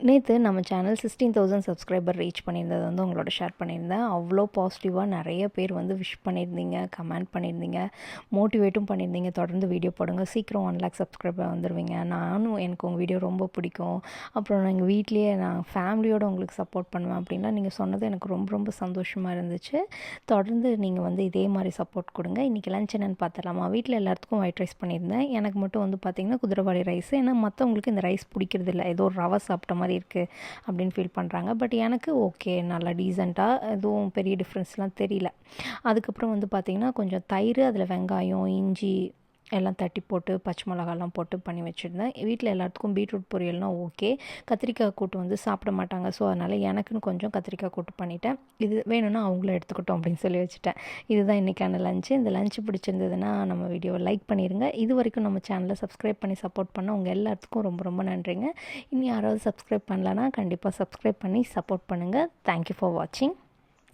நேற்று நம்ம channel 16,000 subscriber reach பண்ணியிருந்தது வந்து உங்களோட ஷேர் பண்ணியிருந்தேன். அவ்வளோ பாசிட்டிவாக நிறைய பேர் வந்து விஷ் பண்ணியிருந்தீங்க, கமெண்ட் பண்ணியிருந்தீங்க, மோட்டிவேட்டும் பண்ணியிருந்தீங்க. தொடர்ந்து வீடியோ போடுங்க, சீக்கிரம் 1 லேக் சப்ஸ்கிரைபர் வந்துடுவீங்க. எனக்கு உங்கள் வீடியோ ரொம்ப பிடிக்கும், அப்புறம் நான் எங்கள் வீட்லேயே நான் ஃபேமிலியோடு உங்களுக்கு சப்போர்ட் பண்ணுவேன் அப்படின்லாம் நீங்கள் சொன்னது எனக்கு ரொம்ப ரொம்ப சந்தோஷமாக இருந்துச்சு. தொடர்ந்து நீங்கள் வந்து இதே மாதிரி சப்போர்ட் கொடுங்க. இன்றைக்கி லஞ்ச் என்னென்னு பார்த்துடலாமா? வீட்டில் எல்லாத்துக்கும் ஒயிட் ரைஸ் பண்ணியிருந்தேன். எனக்கு மட்டும் வந்து பார்த்திங்கன்னா குதிரைவாலி ரைஸ். ஏன்னா மற்றவங்களுக்கு இந்த ரைஸ் பிடிக்கிறது இல்லை, ஏதோ ரவை சாப்பிட்ட மாதிரி இருக்குது அப்படின்னு ஃபீல் பண்ணுறாங்க. பட் எனக்கு ஓகே, நல்லா டீசெண்டாக, எதுவும் பெரிய டிஃப்ரென்ஸ்லாம் தெரியல. அதுக்கப்புறம் வந்து பார்த்திங்கன்னா கொஞ்சம் தயிர், அதில் வெங்காயம், இஞ்சி எல்லாம் தட்டி போட்டு பச்சை மிளகாலாம் போட்டு பண்ணி வச்சுருந்தேன். வீட்டில் எல்லாத்துக்கும் பீட்ரூட் பொரியல்னால் ஓகே. கத்திரிக்காய் கூட்டு வந்து சாப்பிட மாட்டாங்க, ஸோ அதனால் எனக்குன்னு கொஞ்சம் கத்திரிக்காய் கூட்டு பண்ணிட்டேன். இது வேணும்னா அவங்களும் எடுத்துக்கிட்டோம் அப்படின்னு சொல்லி வச்சுட்டேன். இதுதான் இன்றைக்கான லஞ்சு. இந்த லஞ்சு பிடிச்சிருந்ததுன்னா நம்ம வீடியோவை லைக் பண்ணிடுங்க. இது வரைக்கும் நம்ம சேனலை சப்ஸ்கிரைப் பண்ணி சப்போர்ட் பண்ண உங்கள் எல்லாத்துக்கும் ரொம்ப ரொம்ப நன்றிங்க. இனி யாராவது சப்ஸ்கிரைப் பண்ணலன்னா கண்டிப்பாக சப்ஸ்கிரைப் பண்ணி சப்போர்ட் பண்ணுங்கள். தேங்க்யூ ஃபார் வாட்சிங்.